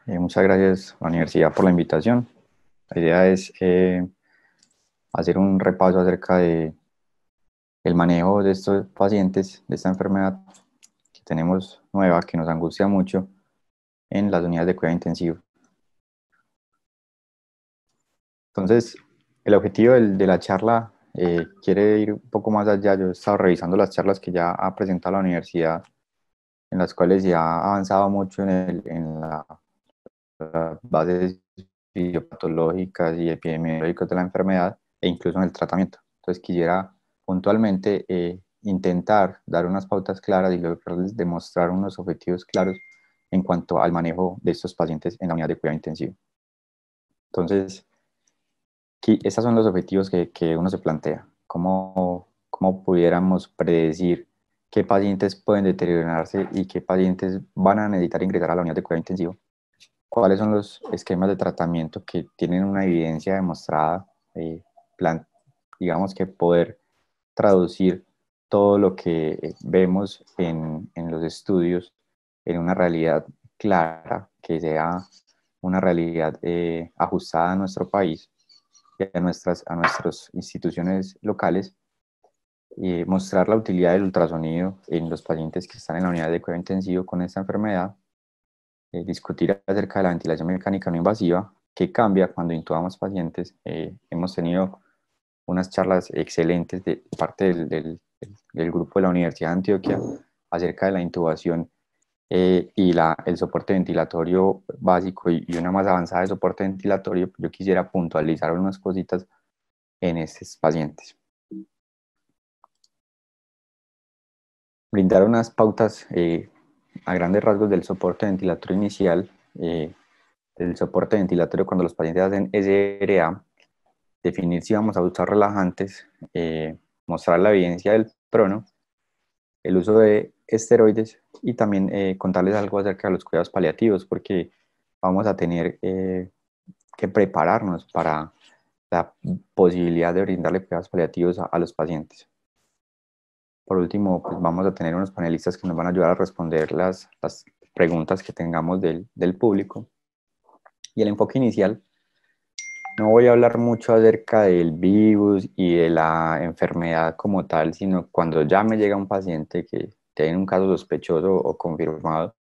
Muchas gracias a la universidad por la invitación. La idea es hacer un repaso acerca de el manejo de estos pacientes, de esta enfermedad que tenemos nueva, que nos angustia mucho en las unidades de cuidado intensivo. Entonces, el objetivo de la charla quiere ir un poco más allá. Yo he estado revisando las charlas que ya ha presentado la universidad, en las cuales ya ha avanzado mucho las bases fisiopatológicas y epidemiológicas de la enfermedad e incluso en el tratamiento. Entonces quisiera puntualmente intentar dar unas pautas claras y lograrles demostrar unos objetivos claros en cuanto al manejo de estos pacientes en la unidad de cuidado intensivo. Entonces, estos son los objetivos que uno se plantea. ¿Cómo pudiéramos predecir qué pacientes pueden deteriorarse y qué pacientes van a necesitar ingresar a la unidad de cuidado intensivo? ¿Cuáles son los esquemas de tratamiento que tienen una evidencia demostrada? Plan, digamos que poder traducir todo lo que vemos en los estudios en una realidad clara, que sea una realidad ajustada a nuestro país y a nuestras instituciones locales, y mostrar la utilidad del ultrasonido en los pacientes que están en la unidad de cuidado intensivo con esta enfermedad, discutir acerca de la ventilación mecánica no invasiva, que cambia cuando intubamos pacientes. Hemos tenido unas charlas excelentes de parte del grupo de la Universidad de Antioquia acerca de la intubación y el soporte ventilatorio básico y una más avanzada de soporte ventilatorio. Yo quisiera puntualizar unas cositas en estos pacientes. Brindar unas pautas a grandes rasgos del soporte ventilatorio inicial, del soporte ventilatorio cuando los pacientes hacen SRA, definir si vamos a usar relajantes, mostrar la evidencia del prono, el uso de esteroides y también contarles algo acerca de los cuidados paliativos, porque vamos a tener que prepararnos para la posibilidad de brindarle cuidados paliativos a los pacientes. Por último, pues vamos a tener unos panelistas que nos van a ayudar a responder las preguntas que tengamos del público. Y el enfoque inicial, no voy a hablar mucho acerca del virus y de la enfermedad como tal, sino cuando ya me llega un paciente que tiene un caso sospechoso o confirmado.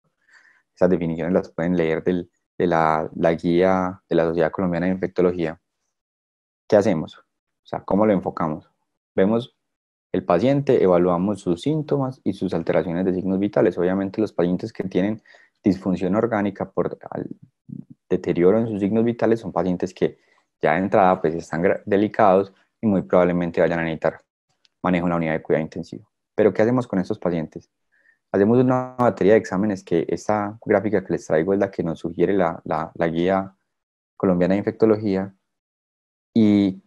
Esas definiciones las pueden leer de la guía de la Sociedad Colombiana de Infectología. ¿Qué hacemos? O sea, ¿cómo lo enfocamos? Vemos el paciente, evaluamos sus síntomas y sus alteraciones de signos vitales. Obviamente los pacientes que tienen disfunción orgánica por deterioro en sus signos vitales son pacientes que ya de entrada pues están delicados y muy probablemente vayan a necesitar manejo en la unidad de cuidado intensivo. Pero ¿qué hacemos con estos pacientes? Hacemos una batería de exámenes, que esta gráfica que les traigo es la que nos sugiere la guía colombiana de infectología, y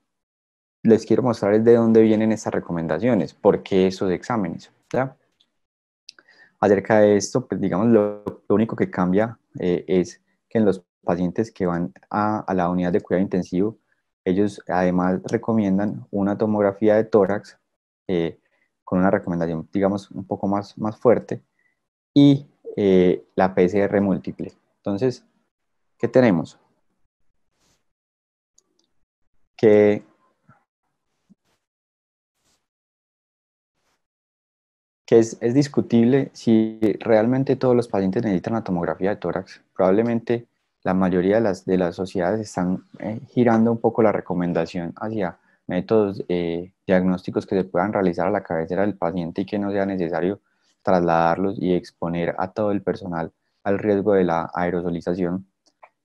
les quiero mostrar de dónde vienen estas recomendaciones, por qué esos exámenes, ¿ya? Acerca de esto, pues digamos, lo único que cambia es que en los pacientes que van a la unidad de cuidado intensivo, ellos además recomiendan una tomografía de tórax con una recomendación, digamos, un poco más fuerte, y la PCR múltiple. Entonces, ¿qué tenemos? Que es discutible si realmente todos los pacientes necesitan la tomografía de tórax. Probablemente la mayoría de las sociedades están girando un poco la recomendación hacia métodos diagnósticos que se puedan realizar a la cabecera del paciente y que no sea necesario trasladarlos y exponer a todo el personal al riesgo de la aerosolización.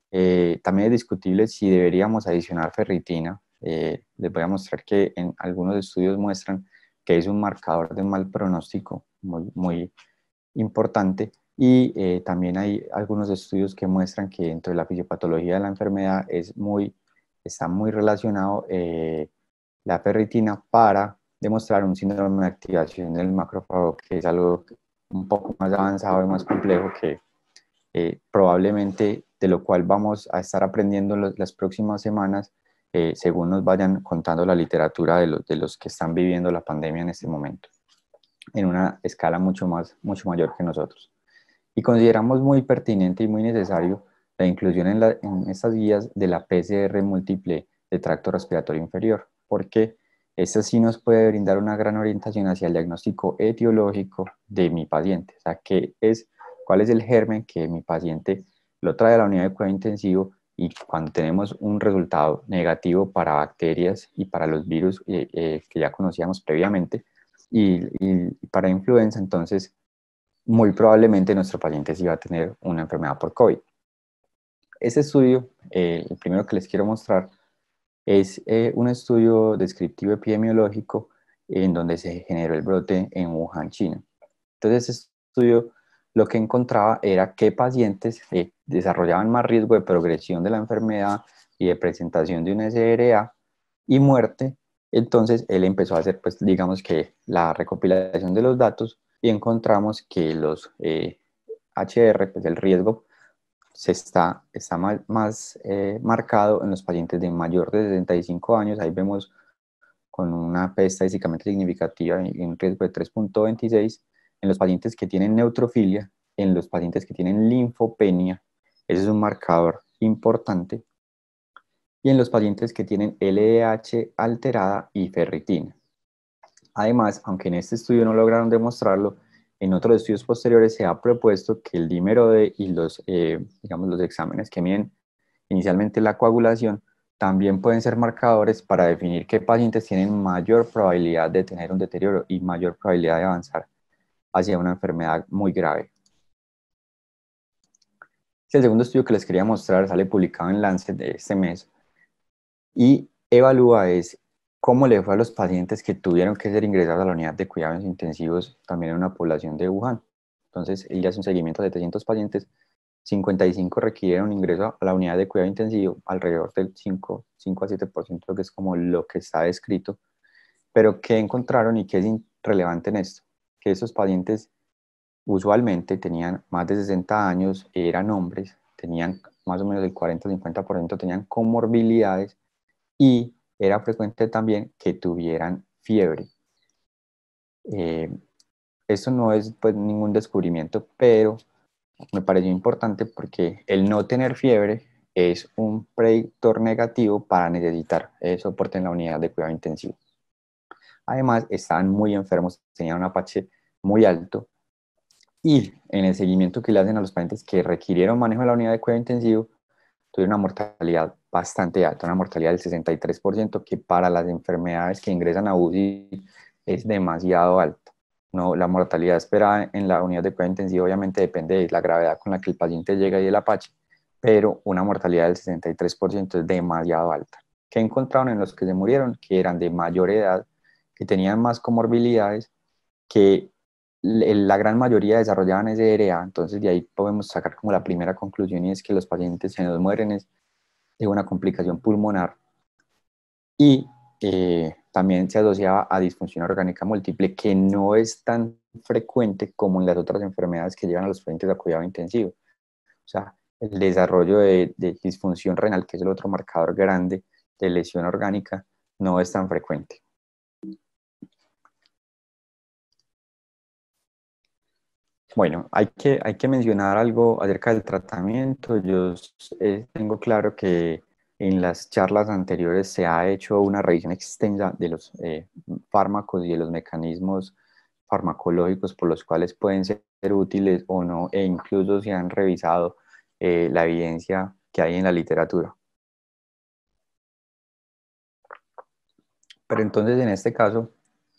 También es discutible si deberíamos adicionar ferritina. Les voy a mostrar que en algunos estudios muestran que es un marcador de mal pronóstico muy importante, y también hay algunos estudios que muestran que dentro de la fisiopatología de la enfermedad está muy relacionado la ferritina para demostrar un síndrome de activación del macrófago, que es algo un poco más avanzado y más complejo que probablemente de lo cual vamos a estar aprendiendo las próximas semanas, según nos vayan contando la literatura de los que están viviendo la pandemia en este momento, en una escala mucho mayor que nosotros. Y consideramos muy pertinente y muy necesario la inclusión en estas guías de la PCR múltiple de tracto respiratorio inferior, porque esta sí nos puede brindar una gran orientación hacia el diagnóstico etiológico de mi paciente, o sea, cuál es el germen que mi paciente lo trae a la unidad de cuidado intensivo, y cuando tenemos un resultado negativo para bacterias y para los virus que ya conocíamos previamente, y para influenza, entonces muy probablemente nuestro paciente sí va a tener una enfermedad por COVID. Este estudio, el primero que les quiero mostrar, es un estudio descriptivo epidemiológico en donde se generó el brote en Wuhan, China. Entonces, este estudio lo que encontraba era que pacientes desarrollaban más riesgo de progresión de la enfermedad y de presentación de una SRA y muerte. Entonces, él empezó a hacer, pues, digamos que la recopilación de los datos, y encontramos que los HR, pues el riesgo está más marcado en los pacientes de mayor de 65 años. Ahí vemos con una P estadísticamente significativa y un riesgo de 3.26, en los pacientes que tienen neutrofilia, en los pacientes que tienen linfopenia, ese es un marcador importante, y en los pacientes que tienen LDH alterada y ferritina. Además, aunque en este estudio no lograron demostrarlo, en otros estudios posteriores se ha propuesto que el dímero D y digamos, los exámenes que miden inicialmente la coagulación también pueden ser marcadores para definir qué pacientes tienen mayor probabilidad de tener un deterioro y mayor probabilidad de avanzar hacia una enfermedad muy grave. El segundo estudio que les quería mostrar sale publicado en Lancet de este mes y evalúa cómo le fue a los pacientes que tuvieron que ser ingresados a la unidad de cuidados intensivos también en una población de Wuhan. Entonces, él hace un seguimiento de 300 pacientes, 55 requirieron ingreso a la unidad de cuidado intensivo, alrededor del 5 a 7%, que es como lo que está descrito. Pero ¿qué encontraron y qué es relevante en esto? Que esos pacientes usualmente tenían más de 60 años, eran hombres, tenían más o menos el 40-50%, tenían comorbilidades, y era frecuente también que tuvieran fiebre. Esto no es, pues, ningún descubrimiento, pero me pareció importante porque el no tener fiebre es un predictor negativo para necesitar soporte en la unidad de cuidado intensivo. Además, estaban muy enfermos, tenían un Apache muy alto, y en el seguimiento que le hacen a los pacientes que requirieron manejo en la unidad de cuidado intensivo, tuvieron una mortalidad bastante alta, una mortalidad del 63%, que para las enfermedades que ingresan a UCI es demasiado alta. No, la mortalidad esperada en la unidad de cuidado intensivo obviamente depende de la gravedad con la que el paciente llega y el Apache, pero una mortalidad del 63% es demasiado alta. ¿Qué encontraron en los que se murieron? Que eran de mayor edad, que tenían más comorbilidades, que la gran mayoría desarrollaban SRA. Entonces de ahí podemos sacar como la primera conclusión, y es que los pacientes se nos mueren de una complicación pulmonar, y también se asociaba a disfunción orgánica múltiple, que no es tan frecuente como en las otras enfermedades que llevan a los pacientes a cuidado intensivo. O sea, el desarrollo de disfunción renal, que es el otro marcador grande de lesión orgánica, no es tan frecuente. Bueno, hay que mencionar algo acerca del tratamiento. Yo tengo claro que en las charlas anteriores se ha hecho una revisión extensa de los fármacos y de los mecanismos farmacológicos por los cuales pueden ser útiles o no, e incluso se han revisado la evidencia que hay en la literatura. Pero entonces, en este caso,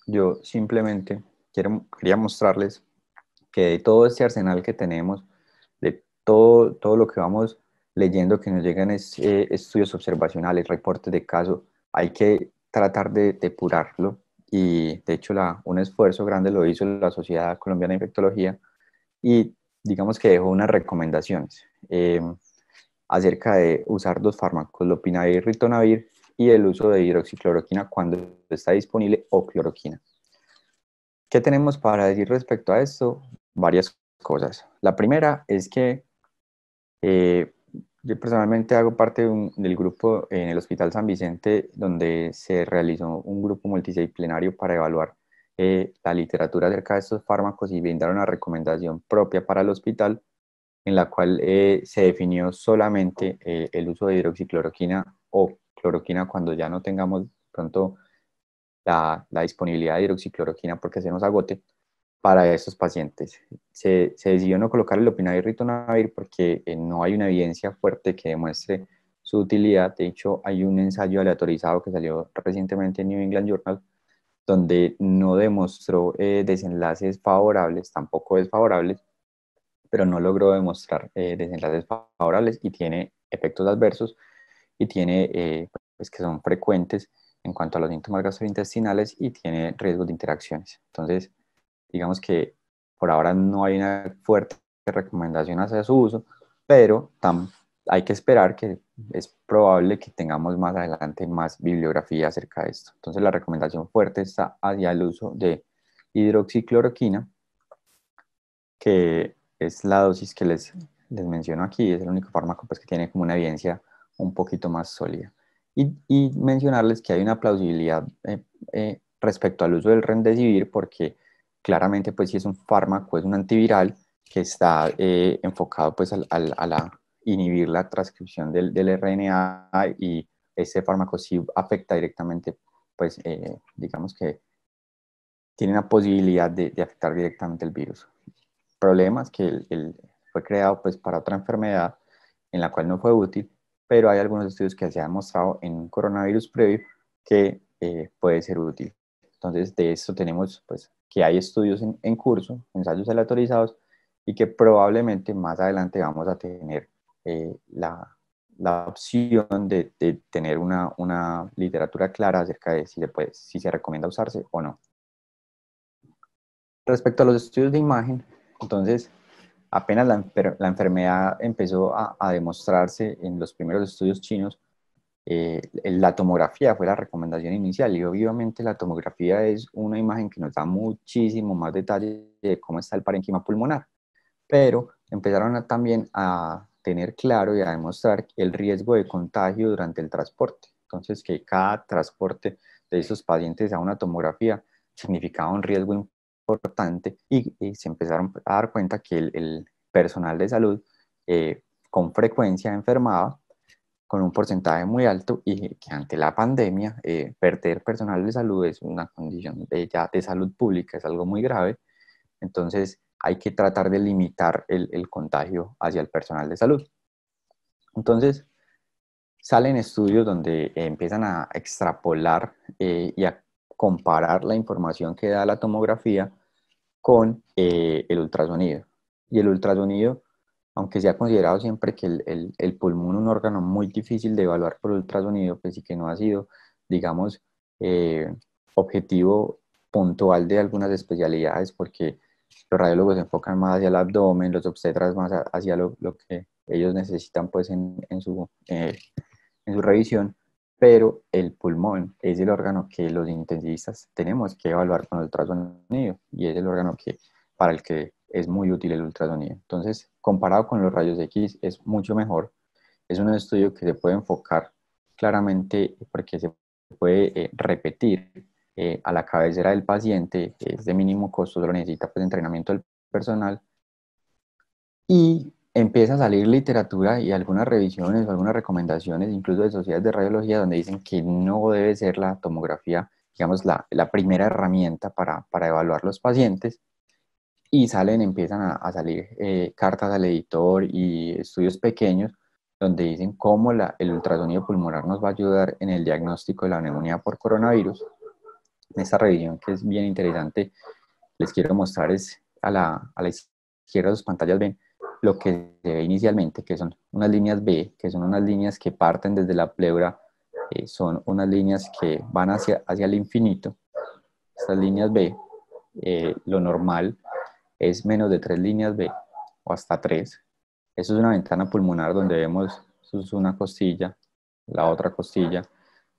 yo simplemente quería mostrarles que de todo este arsenal que tenemos, de todo lo que vamos leyendo que nos llegan estudios observacionales, reportes de caso, hay que tratar de depurarlo. Y de hecho un esfuerzo grande lo hizo la Sociedad Colombiana de Infectología, y digamos que dejó unas recomendaciones acerca de usar dos fármacos, lopinavir y ritonavir, y el uso de hidroxicloroquina cuando está disponible, o cloroquina. ¿Qué tenemos para decir respecto a esto? Varias cosas. La primera es que yo personalmente hago parte del grupo en el Hospital San Vicente, donde se realizó un grupo multidisciplinario para evaluar la literatura acerca de estos fármacos y brindar una recomendación propia para el hospital. en la cual se definió solamente el uso de hidroxicloroquina o cloroquina cuando ya no tengamos pronto la disponibilidad de hidroxicloroquina porque se nos agote para estos pacientes. Se decidió no colocar el lopinavir ritonavir porque no hay una evidencia fuerte que demuestre su utilidad. De hecho, hay un ensayo aleatorizado que salió recientemente en New England Journal donde no demostró desenlaces favorables, tampoco desfavorables, pero no logró demostrar desenlaces favorables y tiene efectos adversos y tiene pues que son frecuentes en cuanto a los síntomas gastrointestinales y tiene riesgos de interacciones. Entonces, digamos que por ahora no hay una fuerte recomendación hacia su uso, pero hay que esperar que es probable que tengamos más adelante más bibliografía acerca de esto. Entonces la recomendación fuerte está hacia el uso de hidroxicloroquina, que es la dosis que les menciono aquí, es el único fármaco pues, que tiene como una evidencia un poquito más sólida. Y mencionarles que hay una plausibilidad respecto al uso del remdesivir, porque claramente pues si es un fármaco, es un antiviral que está enfocado pues a inhibir la transcripción del RNA y ese fármaco sí afecta directamente, pues digamos que tiene una posibilidad de afectar directamente el virus. Problemas que fue creado pues para otra enfermedad en la cual no fue útil, pero hay algunos estudios que se han mostrado en un coronavirus previo que puede ser útil. Entonces, de esto tenemos pues que hay estudios en curso, ensayos aleatorizados, y que probablemente más adelante vamos a tener la opción de tener una literatura clara acerca de si se recomienda usarse o no. Respecto a los estudios de imagen, entonces, apenas la enfermedad empezó a demostrarse en los primeros estudios chinos, la tomografía fue la recomendación inicial y obviamente la tomografía es una imagen que nos da muchísimo más detalle de cómo está el parénquima pulmonar, pero empezaron también a tener claro y a demostrar el riesgo de contagio durante el transporte. Entonces, que cada transporte de esos pacientes a una tomografía significaba un riesgo importante y se empezaron a dar cuenta que el personal de salud con frecuencia enfermaba con un porcentaje muy alto y que ante la pandemia perder personal de salud es una condición ya de salud pública, es algo muy grave. Entonces hay que tratar de limitar el contagio hacia el personal de salud. Entonces salen estudios donde empiezan a extrapolar y a comparar la información que da la tomografía con el ultrasonido. Y el ultrasonido, aunque se ha considerado siempre que el pulmón es un órgano muy difícil de evaluar por ultrasonido, pues sí que no ha sido, digamos, eh, objetivo puntual de algunas especialidades, porque los radiólogos se enfocan más hacia el abdomen, los obstetras más hacia lo que ellos necesitan pues en su revisión, pero el pulmón es el órgano que los intensivistas tenemos que evaluar con ultrasonido y es el órgano para el que es muy útil el ultrasonido. Entonces, comparado con los rayos X, es mucho mejor. Es un estudio que se puede enfocar claramente porque se puede repetir a la cabecera del paciente, es de mínimo costo, solo necesita pues, entrenamiento del personal y empieza a salir literatura y algunas revisiones, algunas recomendaciones, incluso de sociedades de radiología, donde dicen que no debe ser la tomografía, digamos, la primera herramienta para evaluar los pacientes. Y empiezan a salir cartas al editor y estudios pequeños donde dicen cómo el ultrasonido pulmonar nos va a ayudar en el diagnóstico de la neumonía por coronavirus. En esta revisión, que es bien interesante, les quiero mostrar es a la izquierda de sus pantallas ven lo que se ve inicialmente, que son unas líneas B, que son unas líneas que parten desde la pleura, son unas líneas que van hacia el infinito. Estas líneas B, lo normal es menos de 3 líneas B o hasta 3. Eso es una ventana pulmonar donde vemos, eso es una costilla, la otra costilla,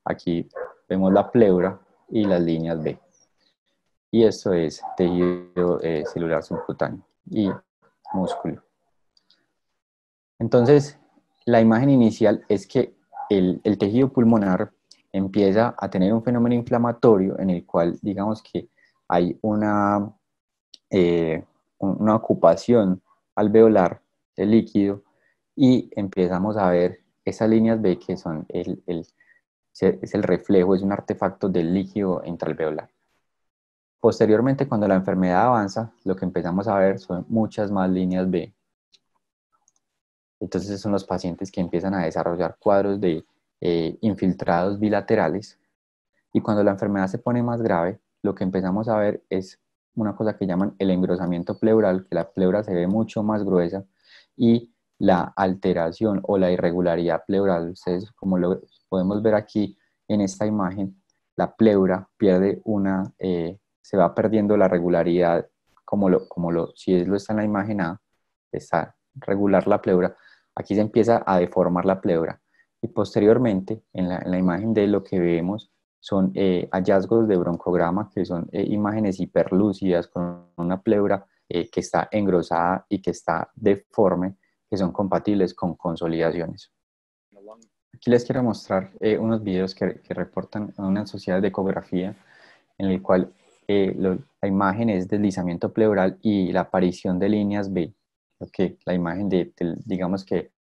aquí vemos la pleura y las líneas B. Y esto es tejido celular subcutáneo y músculo. Entonces, la imagen inicial es que el tejido pulmonar empieza a tener un fenómeno inflamatorio en el cual, digamos que hay una ocupación alveolar el líquido, y empezamos a ver esas líneas B que son es el reflejo, es un artefacto del líquido intraalveolar. Posteriormente, cuando la enfermedad avanza, lo que empezamos a ver son muchas más líneas B. Entonces son los pacientes que empiezan a desarrollar cuadros de infiltrados bilaterales, y cuando la enfermedad se pone más grave, lo que empezamos a ver es una cosa que llaman el engrosamiento pleural, que la pleura se ve mucho más gruesa, y la alteración o la irregularidad pleural. Ustedes, como lo podemos ver aquí en esta imagen, la pleura pierde se va perdiendo la regularidad, si lo está en la imagen A, está regular la pleura, aquí se empieza a deformar la pleura, y posteriormente en la imagen D lo que vemos son hallazgos de broncograma, que son imágenes hiperlúcidas con una pleura que está engrosada y que está deforme, que son compatibles con consolidaciones. Aquí les quiero mostrar unos videos que reportan a una sociedad de ecografía en el cual la imagen es deslizamiento pleural y la aparición de líneas B, la imagen digamos que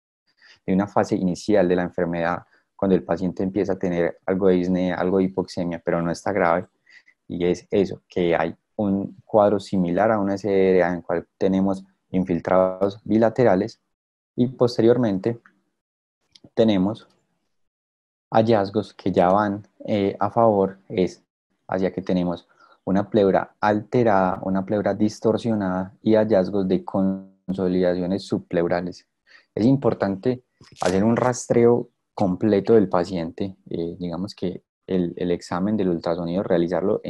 de una fase inicial de la enfermedad, cuando el paciente empieza a tener algo de disnea, algo de hipoxemia, pero no está grave, y es eso, que hay un cuadro similar a una SDRA en el cual tenemos infiltrados bilaterales, y posteriormente tenemos hallazgos que ya van a favor, es hacia que tenemos una pleura alterada, una pleura distorsionada, y hallazgos de consolidaciones subpleurales. Es importante hacer un rastreo completo del paciente, digamos que el examen del ultrasonido, realizarlo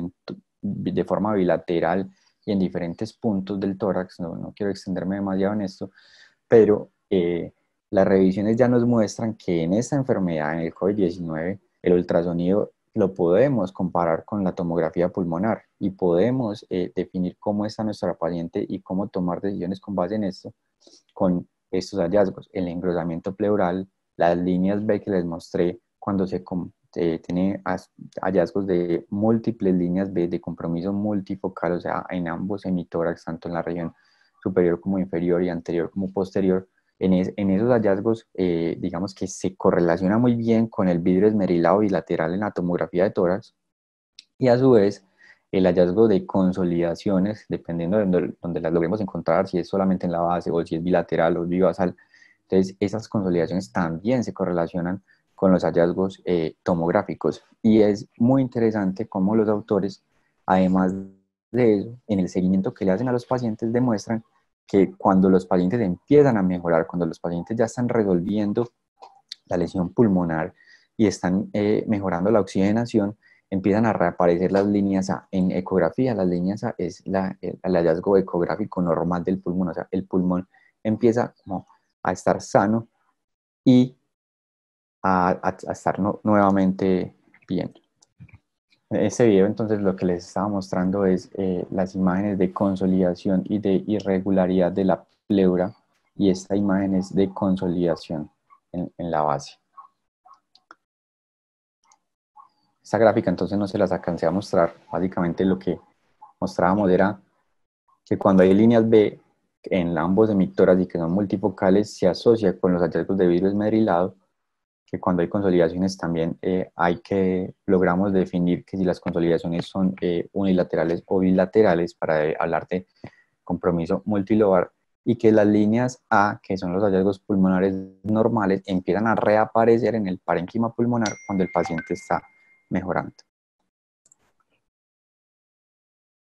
de forma bilateral y en diferentes puntos del tórax. No quiero extenderme demasiado en esto, pero las revisiones ya nos muestran que en esta enfermedad, en el COVID-19, el ultrasonido lo podemos comparar con la tomografía pulmonar, y podemos definir cómo está nuestra paciente y cómo tomar decisiones con base en esto, con estos hallazgos: el engrosamiento pleural, las líneas B que les mostré, cuando tiene hallazgos de múltiples líneas B de compromiso multifocal, o sea, en ambos hemitórax, tanto en la región superior como inferior y anterior como posterior. En esos hallazgos, digamos que se correlaciona muy bien con el vidrio esmerilado bilateral en la tomografía de tórax, y a su vez el hallazgo de consolidaciones, dependiendo de donde las logremos encontrar, si es solamente en la base o si es bilateral o bivasal. Entonces, esas consolidaciones también se correlacionan con los hallazgos tomográficos, y es muy interesante cómo los autores, además de eso, en el seguimiento que le hacen a los pacientes, demuestran que cuando los pacientes empiezan a mejorar, cuando los pacientes ya están resolviendo la lesión pulmonar y están mejorando la oxigenación, empiezan a reaparecer las líneas A. En ecografía, las líneas A es el hallazgo ecográfico normal del pulmón, o sea, el pulmón empieza como a estar sano y a estar nuevamente bien. En este video, entonces, lo que les estaba mostrando es las imágenes de consolidación y de irregularidad de la pleura, y esta imagen es de consolidación en la base. Esta gráfica entonces no se las alcancé a mostrar. Básicamente lo que mostrábamos era que cuando hay líneas B en ambos emictoras y que son multifocales, se asocia con los hallazgos de vidrio esmerilado, que cuando hay consolidaciones también logramos definir que si las consolidaciones son unilaterales o bilaterales, para hablar de compromiso multilobar, y que las líneas A, que son los hallazgos pulmonares normales, empiezan a reaparecer en el parénquima pulmonar cuando el paciente está mejorando.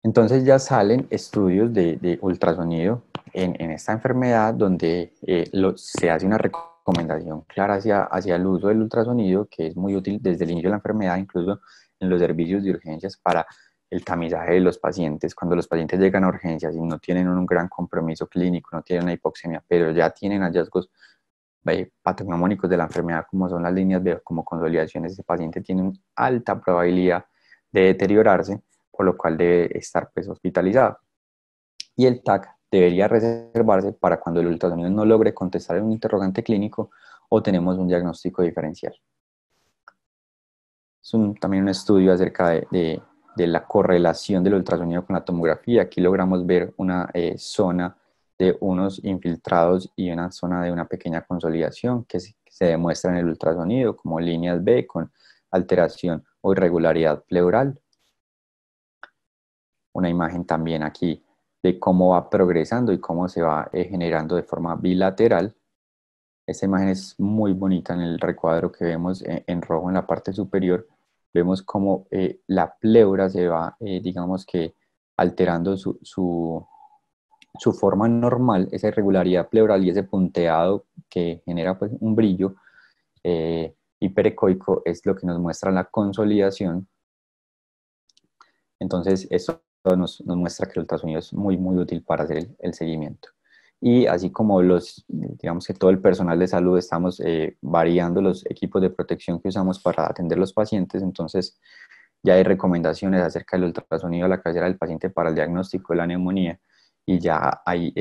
Entonces ya salen estudios de ultrasonido en esta enfermedad, donde se hace una recomendación clara hacia el uso del ultrasonido, que es muy útil desde el inicio de la enfermedad, incluso en los servicios de urgencias, para el tamizaje de los pacientes. Cuando los pacientes llegan a urgencias y no tienen un gran compromiso clínico, no tienen una hipoxemia, pero ya tienen hallazgos patognomónicos de la enfermedad, como son las líneas B, como consolidaciones, ese paciente tiene una alta probabilidad de deteriorarse, por lo cual debe estar pues hospitalizado. Y el TAC debería reservarse para cuando el ultrasonido no logre contestar en un interrogante clínico o tenemos un diagnóstico diferencial. Es también un estudio acerca de la correlación del ultrasonido con la tomografía. Aquí logramos ver una zona de unos infiltrados y una zona de una pequeña consolidación que se demuestra en el ultrasonido como líneas B con alteración o irregularidad pleural. Una imagen también aquí de cómo va progresando y cómo se va generando de forma bilateral. Esta imagen es muy bonita en el recuadro que vemos en rojo en la parte superior. Vemos cómo la pleura se va, digamos que, alterando su forma normal, esa irregularidad pleural y ese punteado que genera pues, un brillo hiperecoico es lo que nos muestra la consolidación. Entonces, esto nos muestra que el ultrasonido es muy, muy útil para hacer el seguimiento. Y así como digamos que todo el personal de salud estamos variando los equipos de protección que usamos para atender los pacientes, entonces ya hay recomendaciones acerca del ultrasonido a la cabecera del paciente para el diagnóstico de la neumonía y ya hay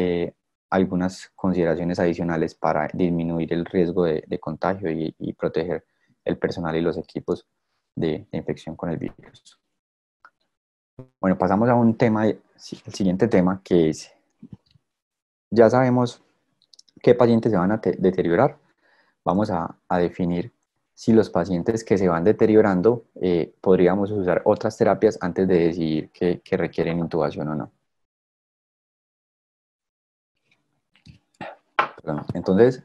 algunas consideraciones adicionales para disminuir el riesgo de contagio y proteger el personal y los equipos de infección con el virus. Bueno, pasamos a un tema, el siguiente tema, que es, ya sabemos qué pacientes se van a deteriorar. Vamos a definir si los pacientes que se van deteriorando podríamos usar otras terapias antes de decidir que requieren intubación o no. Perdón. Entonces,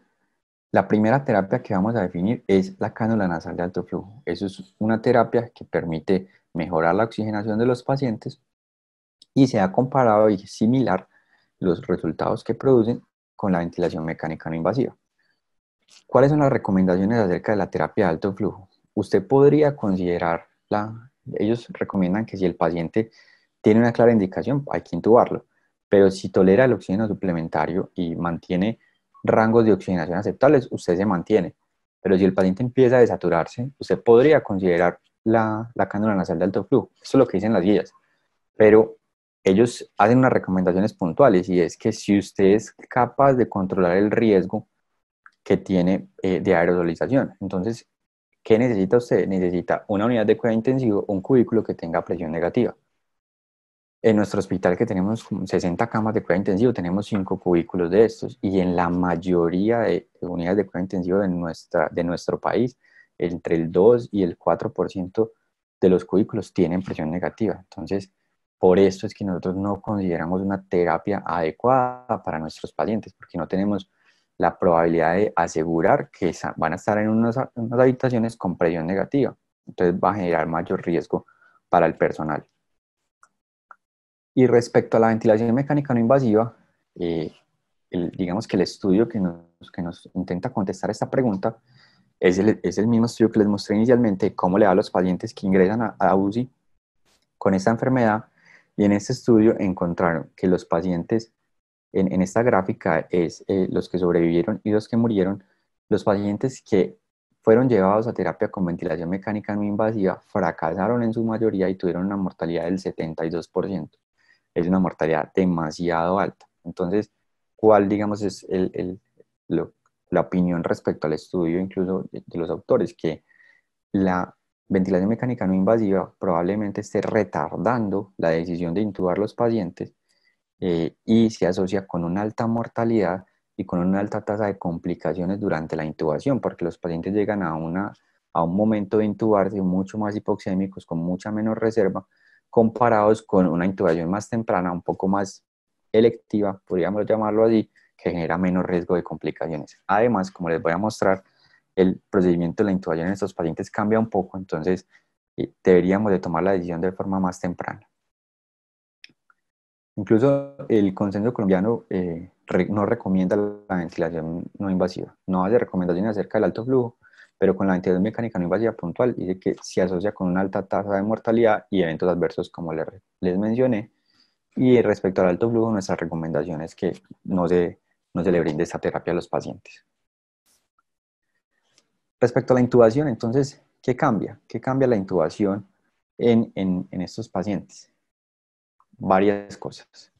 la primera terapia que vamos a definir es la cánula nasal de alto flujo. Eso es una terapia que permite mejorar la oxigenación de los pacientes y se ha comparado y similar los resultados que producen con la ventilación mecánica no invasiva. ¿Cuáles son las recomendaciones acerca de la terapia de alto flujo? Usted podría considerarla, ellos recomiendan que si el paciente tiene una clara indicación, hay que intubarlo, pero si tolera el oxígeno suplementario y mantiene rangos de oxigenación aceptables, usted se mantiene. Pero si el paciente empieza a desaturarse, usted podría considerar la cánula nasal de alto flujo. Eso es lo que dicen las guías. Pero ellos hacen unas recomendaciones puntuales y es que si usted es capaz de controlar el riesgo que tiene de aerosolización, entonces, ¿qué necesita usted? Necesita una unidad de cuidado intensivo, un cubículo que tenga presión negativa. En nuestro hospital, que tenemos 60 camas de cuidado intensivo, tenemos 5 cubículos de estos y en la mayoría de unidades de cuidado intensivo de nuestro país, entre el 2 y el 4% de los cubículos tienen presión negativa. Entonces, por esto es que nosotros no consideramos una terapia adecuada para nuestros pacientes, porque no tenemos la probabilidad de asegurar que van a estar en unas habitaciones con presión negativa. Entonces va a generar mayor riesgo para el personal. Y respecto a la ventilación mecánica no invasiva, digamos que el estudio que nos intenta contestar esta pregunta es el mismo estudio que les mostré inicialmente, cómo le da a los pacientes que ingresan a UCI con esta enfermedad. Y en este estudio encontraron que los pacientes, en esta gráfica es los que sobrevivieron y los que murieron, los pacientes que fueron llevados a terapia con ventilación mecánica no invasiva fracasaron en su mayoría y tuvieron una mortalidad del 72%. Es una mortalidad demasiado alta. Entonces, ¿cuál, digamos, es la opinión respecto al estudio, incluso de los autores? Que la ventilación mecánica no invasiva probablemente esté retardando la decisión de intubar los pacientes y se asocia con una alta mortalidad y con una alta tasa de complicaciones durante la intubación, porque los pacientes llegan a un momento de intubarse mucho más hipoxémicos, con mucha menos reserva, comparados con una intubación más temprana, un poco más electiva, podríamos llamarlo así, que genera menos riesgo de complicaciones. Además, como les voy a mostrar, el procedimiento de la intubación en estos pacientes cambia un poco, entonces deberíamos de tomar la decisión de forma más temprana. Incluso el consenso colombiano no recomienda la ventilación no invasiva. No hace recomendaciones acerca del alto flujo, pero con la ventilación mecánica no invasiva puntual dice que se asocia con una alta tasa de mortalidad y eventos adversos como les mencioné. Y respecto al alto flujo, nuestra recomendación es que no se le brinde esta terapia a los pacientes. Respecto a la intubación, entonces, ¿qué cambia? ¿Qué cambia la intubación en estos pacientes? Varias cosas.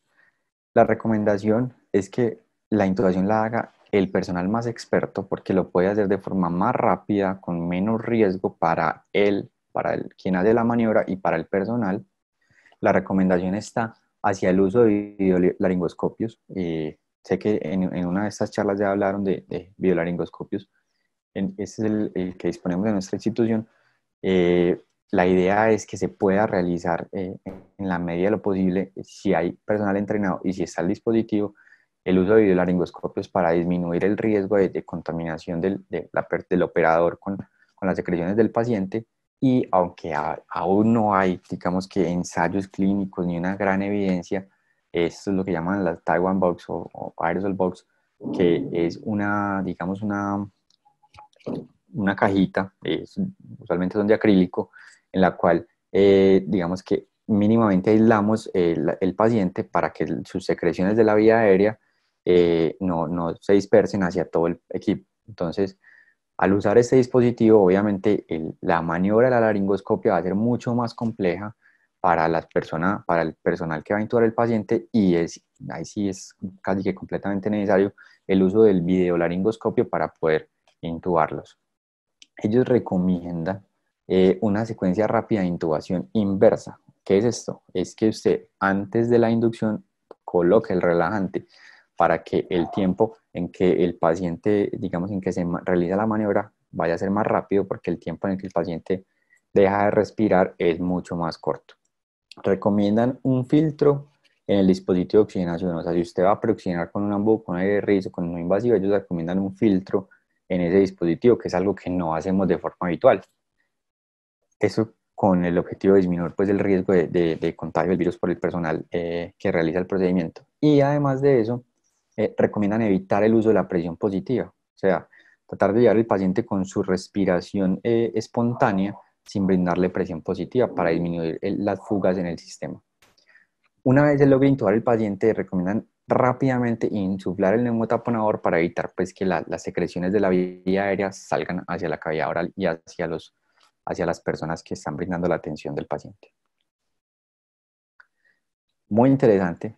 La recomendación es que la intubación la haga el personal más experto porque lo puede hacer de forma más rápida, con menos riesgo para quien hace la maniobra y para el personal. La recomendación está hacia el uso de videolaringoscopios. sé que en una de estas charlas ya hablaron de videolaringoscopios. Este es el que disponemos de nuestra institución. La idea es que se pueda realizar en la medida de lo posible, si hay personal entrenado y si está el dispositivo, el uso de videolaringoscopios para disminuir el riesgo de contaminación del operador con las secreciones del paciente. Y aunque aún no hay, digamos que ensayos clínicos ni una gran evidencia, esto es lo que llaman la Taiwan Box o Aerosol Box, que es una, digamos, una cajita, usualmente son de acrílico, en la cual, digamos que mínimamente aislamos el paciente para que sus secreciones de la vía aérea no se dispersen hacia todo el equipo. Entonces, al usar este dispositivo, obviamente la maniobra de la laringoscopia va a ser mucho más compleja para las personas, para el personal que va a intubar el paciente, y ahí sí es casi que completamente necesario el uso del videolaringoscopio para poder intubarlos. Ellos recomiendan una secuencia rápida de intubación inversa. ¿Qué es esto? Es que usted antes de la inducción coloque el relajante para que el tiempo en que el paciente, digamos, en que se realiza la maniobra vaya a ser más rápido, porque el tiempo en el que el paciente deja de respirar es mucho más corto. Recomiendan un filtro en el dispositivo de oxigenación. O sea, si usted va a preoxigenar con un ambu, con aire rizo, con no invasivo, ellos recomiendan un filtro en ese dispositivo, que es algo que no hacemos de forma habitual. Eso con el objetivo de disminuir pues, el riesgo de contagio del virus por el personal que realiza el procedimiento. Y además de eso, recomiendan evitar el uso de la presión positiva. O sea, tratar de llevar al paciente con su respiración espontánea sin brindarle presión positiva para disminuir las fugas en el sistema. Una vez se logra intubar el paciente, recomiendan rápidamente insuflar el neumotaponador para evitar pues, que las secreciones de la vía aérea salgan hacia la cavidad oral y hacia las personas que están brindando la atención del paciente. Muy interesante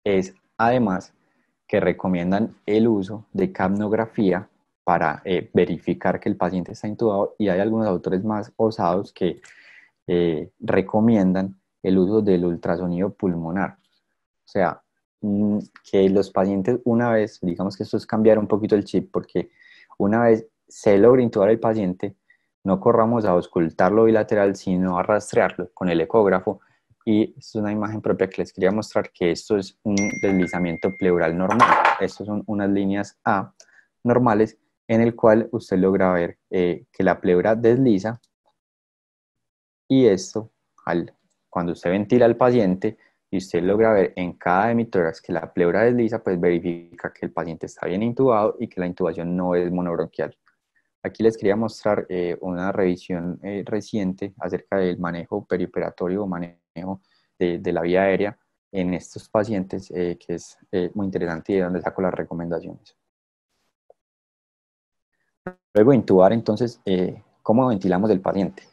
es además que recomiendan el uso de capnografía para verificar que el paciente está intubado, y hay algunos autores más osados que recomiendan el uso del ultrasonido pulmonar. O sea, que los pacientes, una vez, digamos que esto es cambiar un poquito el chip, porque una vez se logra intubar el paciente, no corramos a auscultarlo bilateral, sino a rastrearlo con el ecógrafo. Y esto es una imagen propia que les quería mostrar, que esto es un deslizamiento pleural normal. Estas son unas líneas A normales en el cual usted logra ver que la pleura desliza, y esto, cuando usted ventila al paciente y usted logra ver en cada hemitórax que la pleura desliza, pues verifica que el paciente está bien intubado y que la intubación no es monobronquial. Aquí les quería mostrar una revisión reciente acerca del manejo perioperatorio o manejo de la vía aérea en estos pacientes, que es muy interesante y de donde saco las recomendaciones. Luego de intubar, entonces, ¿cómo ventilamos el paciente?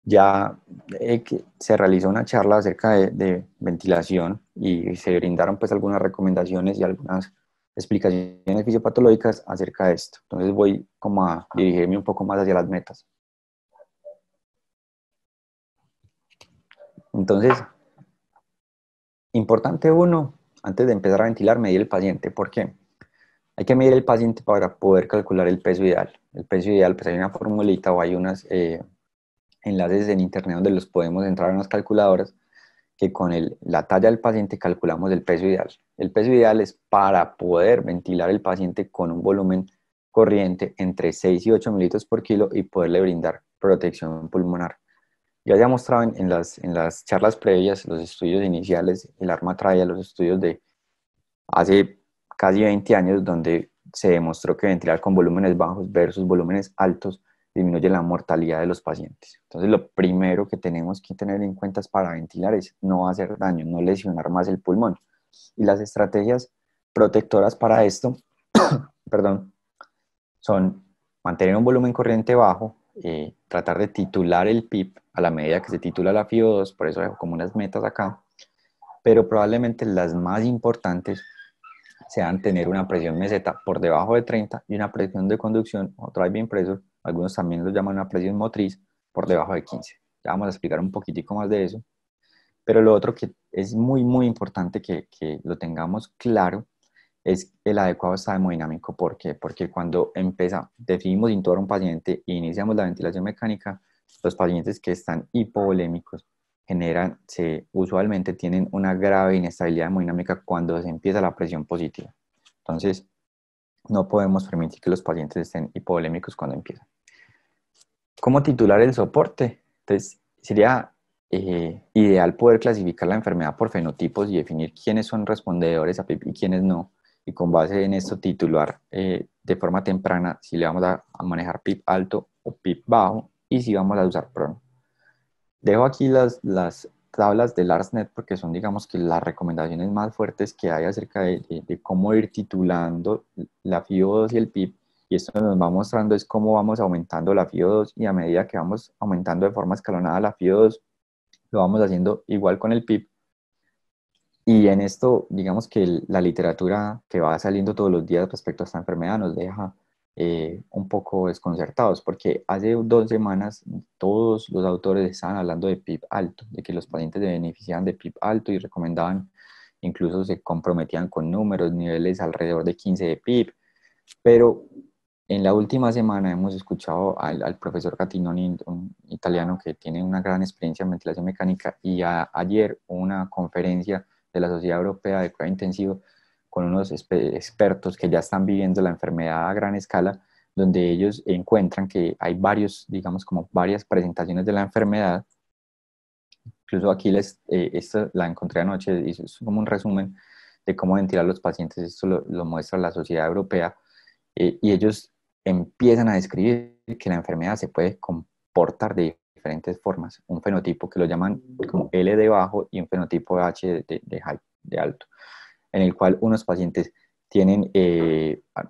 Ya que se realizó una charla acerca de ventilación y se brindaron pues algunas recomendaciones y algunas explicaciones fisiopatológicas acerca de esto. Entonces voy como a dirigirme un poco más hacia las metas. Entonces, importante uno, antes de empezar a ventilar, medir el paciente. ¿Por qué? Hay que medir el paciente para poder calcular el peso ideal. El peso ideal, pues hay una formulita o hay unos enlaces en internet donde los podemos entrar en unas calculadoras, que con la talla del paciente calculamos el peso ideal. El peso ideal es para poder ventilar el paciente con un volumen corriente entre 6 y 8 mililitros por kilo y poderle brindar protección pulmonar. Ya se ha mostrado en las charlas previas, los estudios iniciales, el ARMA traía los estudios de hace casi 20 años, donde se demostró que ventilar con volúmenes bajos versus volúmenes altos disminuye la mortalidad de los pacientes. Entonces, lo primero que tenemos que tener en cuenta es, para ventilar, es no hacer daño, no lesionar más el pulmón. Y las estrategias protectoras para esto, perdón, son mantener un volumen corriente bajo, tratar de titular el PIP a la medida que se titula la FiO2, por eso dejo como unas metas acá, pero probablemente las más importantes sean tener una presión meseta por debajo de 30 y una presión de conducción o driving pressure, algunos también lo llaman una presión motriz, por debajo de 15. Ya vamos a explicar un poquitico más de eso. Pero lo otro que es muy, muy importante que lo tengamos claro, es el adecuado estado hemodinámico. ¿Por qué? Porque cuando decidimos intubar a un paciente e iniciamos la ventilación mecánica, los pacientes que están hipovolémicos usualmente tienen una grave inestabilidad hemodinámica cuando se empieza la presión positiva. Entonces, no podemos permitir que los pacientes estén hipovolémicos cuando empiezan. ¿Cómo titular el soporte? Entonces, sería ideal poder clasificar la enfermedad por fenotipos y definir quiénes son respondedores a PIP y quiénes no. Y con base en esto titular de forma temprana si le vamos a manejar PIP alto o PIP bajo y si vamos a usar PRON. Dejo aquí las tablas del ARSNet porque son, digamos, que las recomendaciones más fuertes que hay acerca de cómo ir titulando la FIO2 y el PIP. Y esto nos va mostrando es cómo vamos aumentando la FIO2 y a medida que vamos aumentando de forma escalonada la FIO2, lo vamos haciendo igual con el PIP. Y en esto, digamos que la literatura que va saliendo todos los días respecto a esta enfermedad nos deja un poco desconcertados, porque hace 2 semanas todos los autores estaban hablando de PIB alto, de que los pacientes se beneficiaban de PIB alto y recomendaban, incluso se comprometían con números, niveles alrededor de 15 de PIB, pero en la última semana hemos escuchado al profesor Catinoni, un italiano que tiene una gran experiencia en ventilación mecánica, y ayer una conferencia de la Sociedad Europea de Cuidado Intensivo con unos expertos que ya están viviendo la enfermedad a gran escala, donde ellos encuentran que hay digamos, como varias presentaciones de la enfermedad. Incluso aquí esta la encontré anoche, y es como un resumen de cómo ventilar a los pacientes. Esto lo muestra la Sociedad Europea, y ellos empiezan a describir que la enfermedad se puede comportar de diferentes formas. Un fenotipo que lo llaman como L de bajo y un fenotipo H de alto, en el cual unos pacientes tienen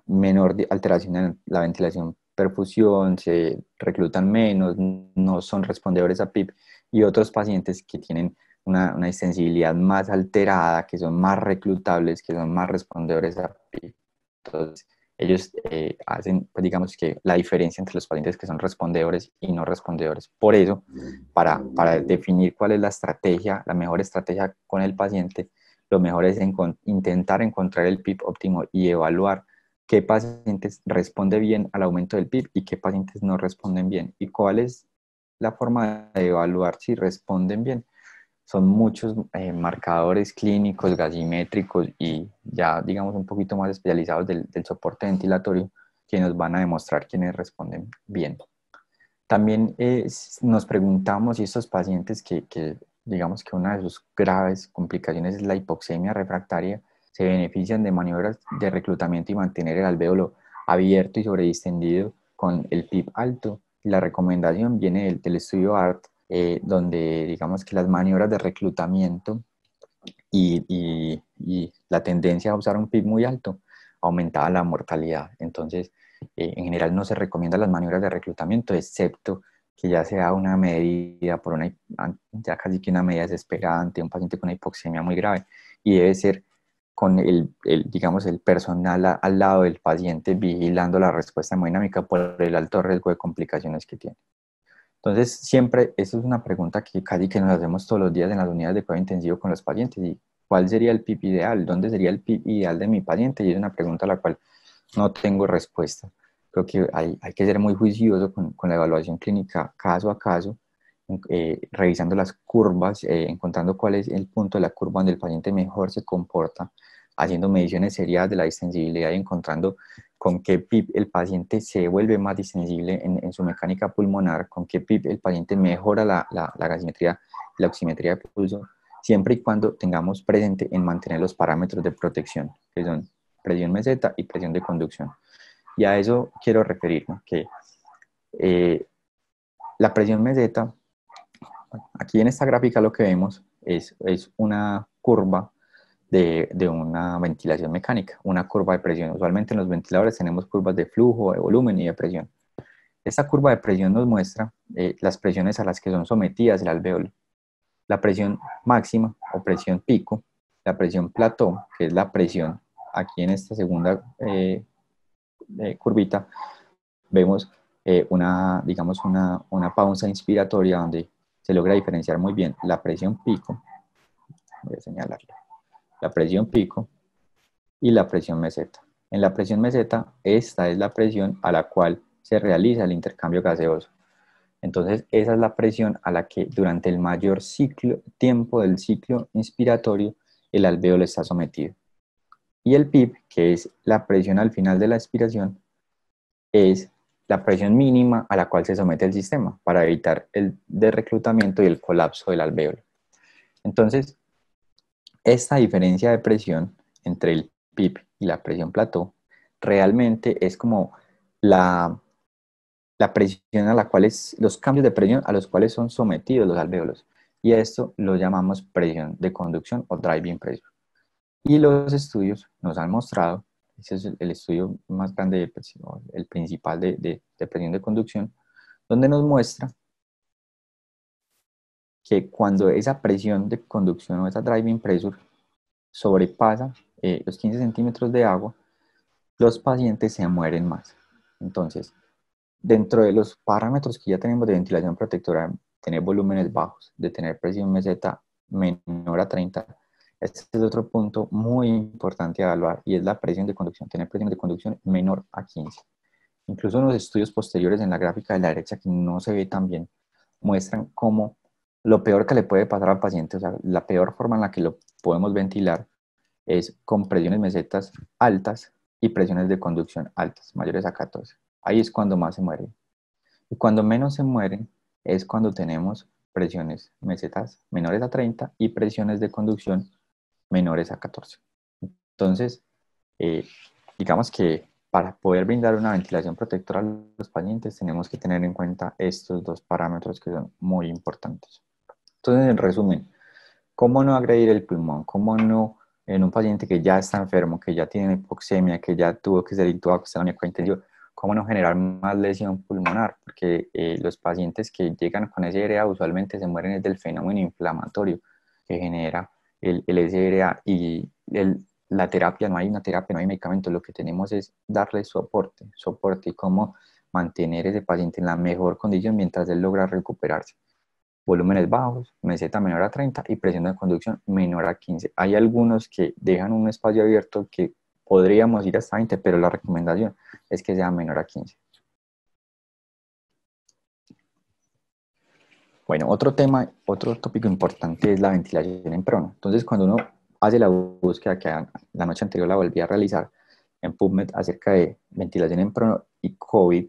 menor alteración en la ventilación, perfusión, se reclutan menos, no son respondedores a PIP, y otros pacientes que tienen una extensibilidad más alterada, que son más reclutables, que son más respondedores a PIP. Entonces, ellos hacen, pues digamos que la diferencia entre los pacientes que son respondedores y no respondedores. Por eso, para definir cuál es la estrategia, la mejor estrategia con el paciente, lo mejor es intentar encontrar el PIP óptimo y evaluar qué pacientes responden bien al aumento del PIP y qué pacientes no responden bien. ¿Y cuál es la forma de evaluar si responden bien? Son muchos marcadores clínicos, gasimétricos y ya, digamos, un poquito más especializados del soporte ventilatorio que nos van a demostrar quiénes responden bien. También nos preguntamos si estos pacientes digamos que una de sus graves complicaciones es la hipoxemia refractaria, se benefician de maniobras de reclutamiento y mantener el alvéolo abierto y sobredistendido con el PIP alto. La recomendación viene del estudio ART, donde digamos que las maniobras de reclutamiento y la tendencia a usar un PIB muy alto aumentaba la mortalidad. Entonces, en general no se recomiendan las maniobras de reclutamiento, excepto que ya sea una medida ya casi que una medida desesperada ante un paciente con una hipoxemia muy grave, y debe ser con digamos, el personal al lado del paciente vigilando la respuesta hemodinámica por el alto riesgo de complicaciones que tiene. Entonces, siempre, eso es una pregunta que casi que nos hacemos todos los días en las unidades de cuidado intensivo con los pacientes. ¿Y cuál sería el PIP ideal? ¿Dónde sería el PIP ideal de mi paciente? Y es una pregunta a la cual no tengo respuesta. Creo que hay que ser muy juicioso con la evaluación clínica caso a caso, revisando las curvas, encontrando cuál es el punto de la curva donde el paciente mejor se comporta, haciendo mediciones serias de la distensibilidad y encontrando con qué PIP el paciente se vuelve más distensible en su mecánica pulmonar, con qué PIP el paciente mejora la gasimetría, la oximetría de pulso, siempre y cuando tengamos presente en mantener los parámetros de protección, que son presión meseta y presión de conducción. Y a eso quiero referirme, que la presión meseta, aquí en esta gráfica lo que vemos es una curva de una ventilación mecánica, una curva de presión. Usualmente en los ventiladores tenemos curvas de flujo, de volumen y de presión. Esta curva de presión nos muestra las presiones a las que son sometidas el alvéolo. La presión máxima o presión pico, la presión plató, que es la presión aquí en esta segunda curvita, vemos digamos una pausa inspiratoria donde se logra diferenciar muy bien la presión pico voy a señalarla, la presión pico y la presión meseta. En la presión meseta, esta es la presión a la cual se realiza el intercambio gaseoso. Entonces, esa es la presión a la que durante el mayor tiempo del ciclo inspiratorio el alvéolo está sometido. Y el PIB, que es la presión al final de la expiración, es la presión mínima a la cual se somete el sistema para evitar el reclutamiento y el colapso del alvéolo. Entonces, esta diferencia de presión entre el PIB y la presión plató realmente es como la presión a la cual los cambios de presión a los cuales son sometidos los alvéolos. Y esto lo llamamos presión de conducción o driving pressure. Y los estudios nos han mostrado, ese es el estudio más grande, el principal de presión de conducción, donde nos muestra que cuando esa presión de conducción o esa driving pressure sobrepasa los 15 centímetros de agua, los pacientes se mueren más. Entonces, dentro de los parámetros que ya tenemos de ventilación protectora, tener volúmenes bajos, de tener presión meseta menor a 30, este es otro punto muy importante a evaluar y es la presión de conducción, tener presión de conducción menor a 15. Incluso unos estudios posteriores en la gráfica de la derecha que no se ve tan bien, muestran cómo lo peor que le puede pasar al paciente, o sea, la peor forma en la que lo podemos ventilar es con presiones mesetas altas y presiones de conducción altas, mayores a 14. Ahí es cuando más se mueren. Y cuando menos se mueren es cuando tenemos presiones mesetas menores a 30 y presiones de conducción menores a 14. Entonces, digamos que para poder brindar una ventilación protectora a los pacientes tenemos que tener en cuenta estos dos parámetros que son muy importantes. Entonces, en resumen, ¿cómo no agredir el pulmón? ¿Cómo no en un paciente que ya está enfermo, que ya tiene hipoxemia, que ya tuvo que ser intubado, que está en unidad intensiva, cómo no generar más lesión pulmonar? Porque los pacientes que llegan con SRA usualmente se mueren del fenómeno inflamatorio que genera el SRA y la terapia, no hay una terapia, no hay medicamento, lo que tenemos es darle soporte y cómo mantener ese paciente en la mejor condición mientras él logra recuperarse. Volúmenes bajos, meseta menor a 30 y presión de conducción menor a 15. Hay algunos que dejan un espacio abierto que podríamos ir hasta 20, pero la recomendación es que sea menor a 15. Bueno, otro tópico importante es la ventilación en prono. Entonces, cuando uno hace la búsqueda que la noche anterior la volví a realizar en PubMed acerca de ventilación en prono y COVID,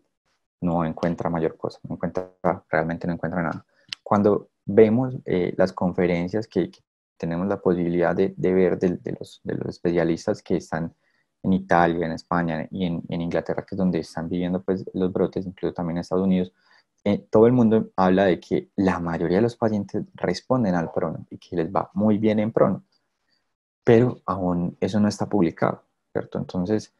no encuentra mayor cosa, realmente no encuentra nada. Cuando vemos las conferencias que tenemos la posibilidad de ver de los especialistas que están en Italia, en España y en Inglaterra, que es donde están viviendo pues, los brotes, incluso también en Estados Unidos, todo el mundo habla de que la mayoría de los pacientes responden al prono y que les va muy bien en prono, pero aún eso no está publicado, ¿cierto? Entonces,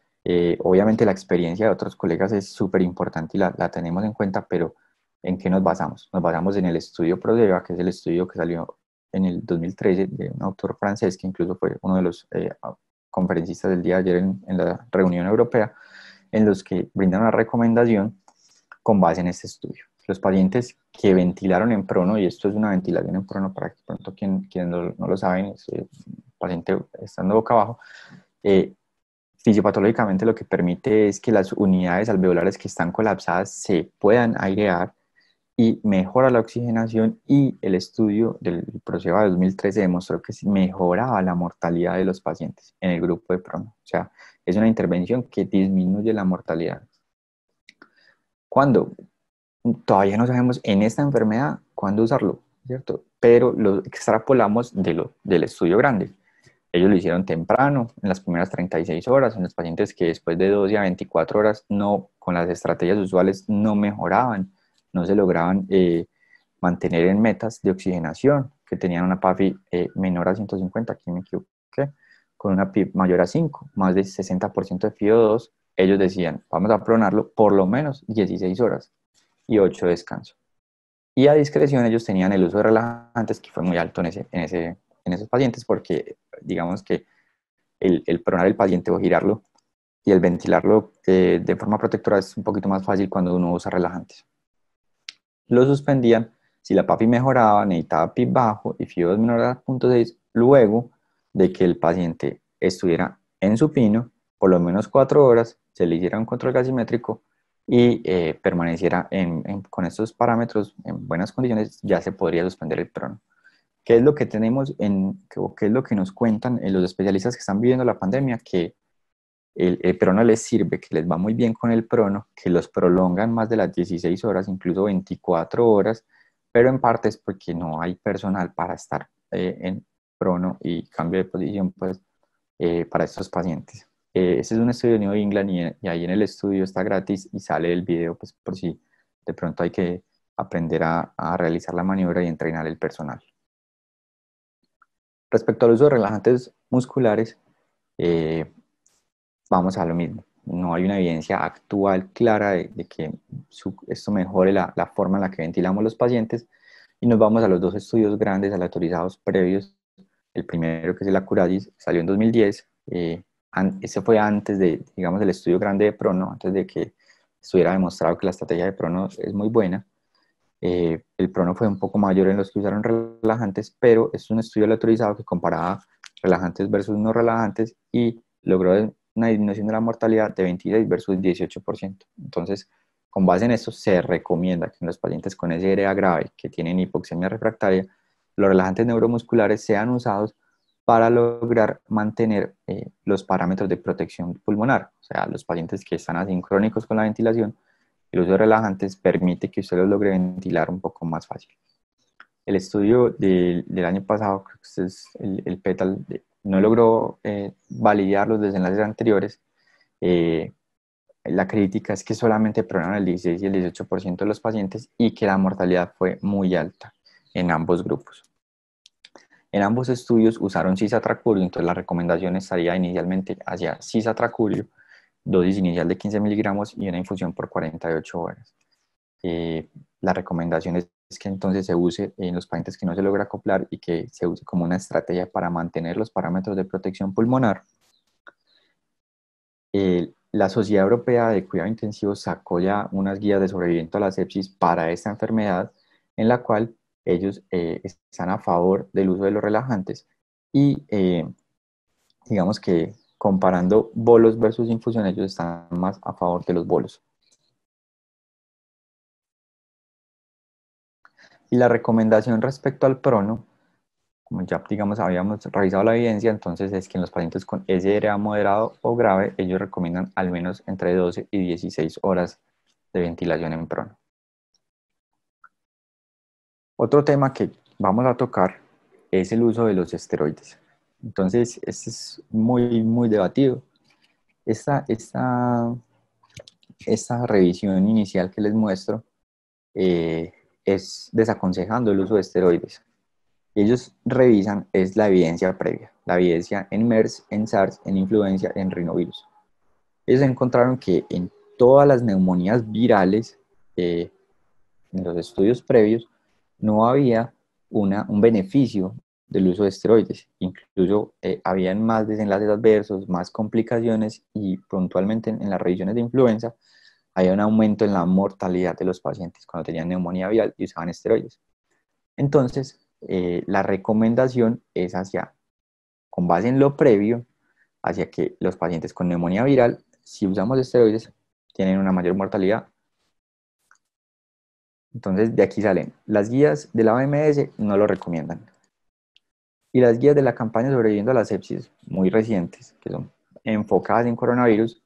obviamente la experiencia de otros colegas es súper importante y la tenemos en cuenta, pero ¿en qué nos basamos? Nos basamos en el estudio PRODEVA, que es el estudio que salió en el 2013 de un autor francés que incluso fue uno de los conferencistas del día de ayer en la reunión europea, en los que brindan una recomendación con base en este estudio. Los pacientes que ventilaron en prono, y esto es una ventilación en prono para que pronto quien no lo saben, es paciente estando boca abajo, fisiopatológicamente lo que permite es que las unidades alveolares que están colapsadas se puedan airear y mejora la oxigenación, y el estudio del PROCEBA 2013 demostró que mejoraba la mortalidad de los pacientes en el grupo de prono. O sea, es una intervención que disminuye la mortalidad. ¿Cuándo? Todavía no sabemos en esta enfermedad cuándo usarlo, ¿cierto? Pero lo extrapolamos del estudio grande. Ellos lo hicieron temprano, en las primeras 36 horas, en los pacientes que después de 12 a 24 horas, con las estrategias usuales, no mejoraban, no se lograban mantener en metas de oxigenación, que tenían una PAFI menor a 150, aquí me equivoqué, con una PIB mayor a 5, más del 60% de FiO2, ellos decían, vamos a pronarlo por lo menos 16 horas y 8 de descanso. Y a discreción ellos tenían el uso de relajantes, que fue muy alto en esos pacientes, porque digamos que el pronar el paciente o girarlo y el ventilarlo de forma protectora es un poquito más fácil cuando uno usa relajantes. Lo suspendían si la PAFI mejoraba, necesitaba PIB bajo y FiO2 menor a 0.6, luego de que el paciente estuviera en supino por lo menos 4 horas, se le hiciera un control gasimétrico y permaneciera con estos parámetros en buenas condiciones, ya se podría suspender el prono. ¿Qué es lo que tenemos o qué es lo que nos cuentan los especialistas que están viviendo la pandemia? Que el prono les sirve, que les va muy bien con el prono, que los prolongan más de las 16 horas, incluso 24 horas, pero en parte es porque no hay personal para estar en prono y cambio de posición pues, para estos pacientes. Ese es un estudio de New England y ahí en el estudio está gratis y sale el video pues, por si de pronto hay que aprender a realizar la maniobra y entrenar el personal. Respecto al uso de relajantes musculares, vamos a lo mismo. No hay una evidencia actual clara de que esto mejore la forma en la que ventilamos los pacientes y nos vamos a los dos estudios grandes aleatorizados previos. El primero, que es el Acuradis, salió en 2010. Ese fue antes de, digamos, del estudio grande de Prono, antes de que estuviera demostrado que la estrategia de Prono es muy buena. El Prono fue un poco mayor en los que usaron relajantes, pero es un estudio aleatorizado que comparaba relajantes versus no relajantes y logró una disminución de la mortalidad de 26 versus 18%. Entonces, con base en esto, se recomienda que en los pacientes con SRA grave que tienen hipoxemia refractaria, los relajantes neuromusculares sean usados para lograr mantener los parámetros de protección pulmonar. O sea, los pacientes que están asincrónicos con la ventilación, el uso de relajantes permite que usted los logre ventilar un poco más fácil. El estudio del año pasado, creo que este es el PETAL, no logró validar los desenlaces anteriores. La crítica es que solamente probaron el 16 y el 18% de los pacientes y que la mortalidad fue muy alta en ambos grupos. En ambos estudios usaron cisatracurio, entonces la recomendación estaría inicialmente hacia cisatracurio, dosis inicial de 15 miligramos y una infusión por 48 horas. La recomendación es que entonces se use en los pacientes que no se logra acoplar y que se use como una estrategia para mantener los parámetros de protección pulmonar. La Sociedad Europea de Cuidado Intensivo sacó ya unas guías de sobreviviente a la sepsis para esta enfermedad, en la cual ellos están a favor del uso de los relajantes y digamos que comparando bolos versus infusión, ellos están más a favor de los bolos. Y la recomendación respecto al prono, como ya digamos habíamos revisado la evidencia, entonces es que en los pacientes con SRA moderado o grave, ellos recomiendan al menos entre 12 y 16 horas de ventilación en prono. Otro tema que vamos a tocar es el uso de los esteroides. Entonces, este es muy debatido. Esta revisión inicial que les muestro es desaconsejando el uso de esteroides. Ellos revisan es la evidencia previa, la evidencia en MERS, en SARS, en influenza, en rinovirus. Ellos encontraron que en todas las neumonías virales, en los estudios previos, no había un beneficio del uso de esteroides. Incluso habían más desenlaces adversos, más complicaciones y puntualmente en las revisiones de influenza había un aumento en la mortalidad de los pacientes cuando tenían neumonía viral y usaban esteroides. Entonces, la recomendación es con base en lo previo, hacia que los pacientes con neumonía viral, si usamos esteroides, tienen una mayor mortalidad. Entonces, de aquí salen. Las guías de la OMS no lo recomiendan. Y las guías de la campaña sobreviviendo a la sepsis, muy recientes, que son enfocadas en coronavirus,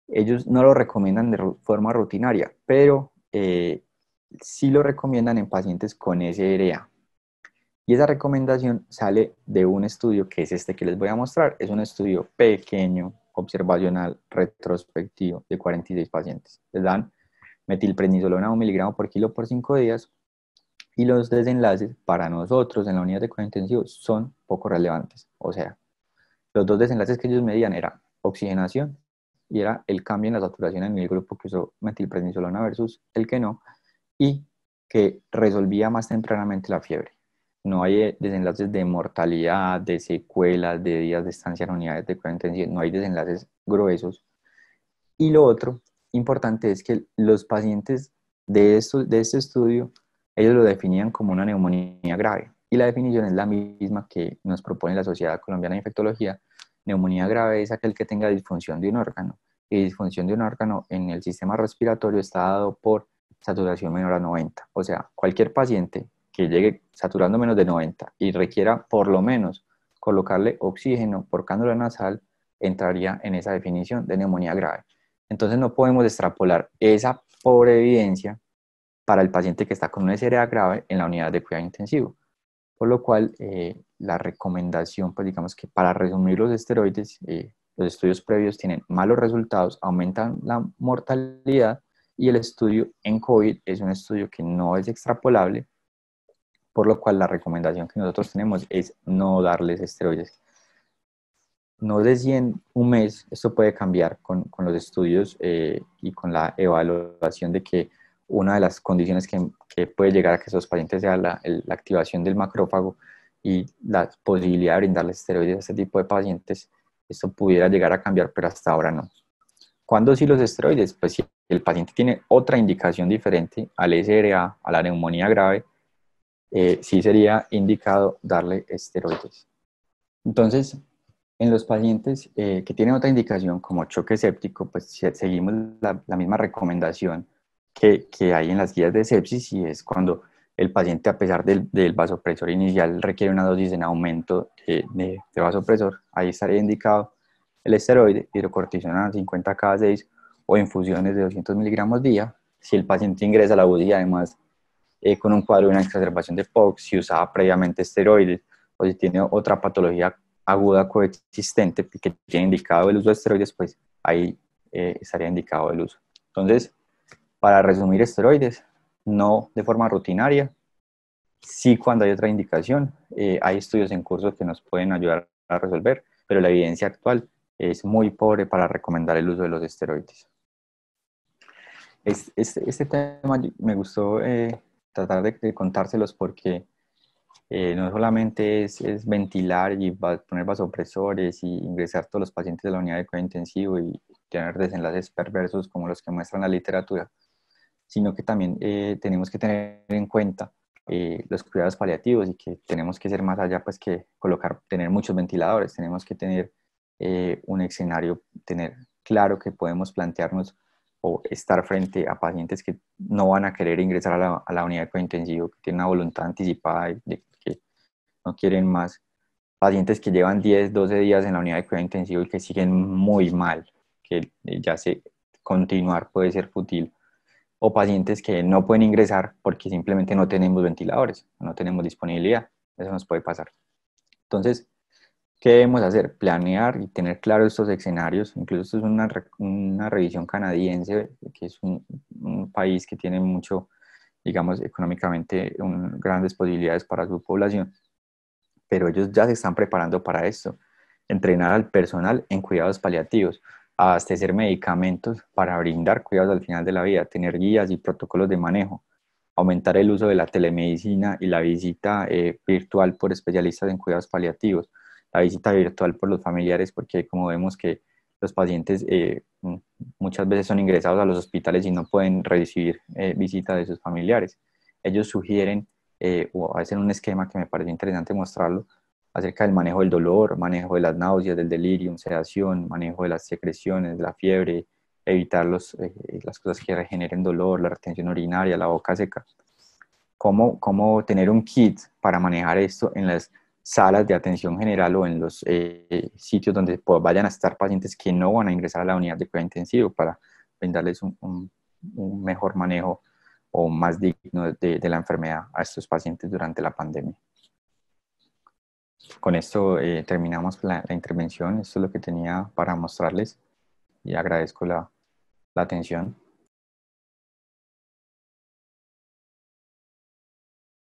ellos no lo recomiendan de forma rutinaria, pero sí lo recomiendan en pacientes con SRA. Y esa recomendación sale de un estudio que es este que les voy a mostrar. Es un estudio pequeño, observacional, retrospectivo, de 46 pacientes. Les dan metilprednisolona 1 miligramo por kilo por 5 días y los desenlaces para nosotros en la unidad de cuidado intensivo son poco relevantes. O sea, los dos desenlaces que ellos medían era oxigenación y era el cambio en la saturación en el grupo que usó metilprednisolona versus el que no, y que resolvía más tempranamente la fiebre. No hay desenlaces de mortalidad, de secuelas, de días de estancia en unidades de cuidado intensivo, no hay desenlaces gruesos. Y lo otro importante es que los pacientes de este estudio, ellos lo definían como una neumonía grave. Y la definición es la misma que nos propone la Sociedad Colombiana de Infectología. Neumonía grave es aquel que tenga disfunción de un órgano. Y disfunción de un órgano en el sistema respiratorio está dado por saturación menor a 90. O sea, cualquier paciente que llegue saturando menos de 90 y requiera por lo menos colocarle oxígeno por cánula nasal, entraría en esa definición de neumonía grave. Entonces no podemos extrapolar esa pobre evidencia para el paciente que está con una SRA grave en la unidad de cuidado intensivo. Por lo cual, la recomendación, pues digamos que para resumir los esteroides, los estudios previos tienen malos resultados, aumentan la mortalidad y el estudio en COVID es un estudio que no es extrapolable, por lo cual la recomendación que nosotros tenemos es no darles esteroides. No sé si en un mes esto puede cambiar con los estudios y con la evaluación de que una de las condiciones que puede llegar a que esos pacientes sea la activación del macrófago y la posibilidad de brindarles esteroides a este tipo de pacientes, esto pudiera llegar a cambiar, pero hasta ahora no. ¿Cuándo sí los esteroides? Pues si el paciente tiene otra indicación diferente al SRA, a la neumonía grave, sí sería indicado darle esteroides. Entonces, en los pacientes que tienen otra indicación como choque séptico, pues seguimos la misma recomendación que hay en las guías de sepsis y es cuando el paciente, a pesar del vasopresor inicial, requiere una dosis en aumento de vasopresor, ahí estaría indicado el esteroide, hidrocortisona 50 cada 6 o infusiones de 200 miligramos día. Si el paciente ingresa a la UCI, además con un cuadro de una exacerbación de POC, si usaba previamente esteroides o si tiene otra patología aguda coexistente que tiene indicado el uso de esteroides, pues ahí estaría indicado el uso. Entonces, para resumir, esteroides, no de forma rutinaria, sí cuando hay otra indicación, hay estudios en curso que nos pueden ayudar a resolver, pero la evidencia actual es muy pobre para recomendar el uso de los esteroides. Este tema me gustó tratar de contárselos porque no solamente es ventilar y poner vasopresores y ingresar todos los pacientes de la unidad de cuidado intensivo y tener desenlaces perversos como los que muestran la literatura, sino que también tenemos que tener en cuenta los cuidados paliativos y que tenemos que ser más allá, pues que tener muchos ventiladores, tenemos que tener un escenario, tener claro que podemos plantearnos o estar frente a pacientes que no van a querer ingresar a la unidad de cuidado intensivo, que tienen una voluntad anticipada de que no quieren más, pacientes que llevan 10, 12 días en la unidad de cuidado intensivo y que siguen muy mal, que ya se continuar puede ser fútil, o pacientes que no pueden ingresar porque simplemente no tenemos ventiladores, no tenemos disponibilidad. Eso nos puede pasar. Entonces, ¿qué debemos hacer? Planear y tener claros estos escenarios. Incluso esto es una revisión canadiense, que es un país que tiene mucho, digamos, económicamente grandes posibilidades para su población, pero ellos ya se están preparando para esto. Entrenar al personal en cuidados paliativos, abastecer medicamentos para brindar cuidados al final de la vida, tener guías y protocolos de manejo, aumentar el uso de la telemedicina y la visita virtual por especialistas en cuidados paliativos, la visita virtual por los familiares, porque como vemos que los pacientes muchas veces son ingresados a los hospitales y no pueden recibir visita de sus familiares. Ellos sugieren o hacen un esquema que me parece interesante mostrarlo acerca del manejo del dolor, manejo de las náuseas, del delirium, sedación, manejo de las secreciones, de la fiebre, evitar las cosas que generen dolor, la retención urinaria, la boca seca. ¿Cómo tener un kit para manejar esto en las salas de atención general o en los sitios donde vayan a estar pacientes que no van a ingresar a la unidad de cuidado intensivo para brindarles un mejor manejo o más digno de la enfermedad a estos pacientes durante la pandemia? Con esto terminamos la intervención. Esto es lo que tenía para mostrarles y agradezco la atención.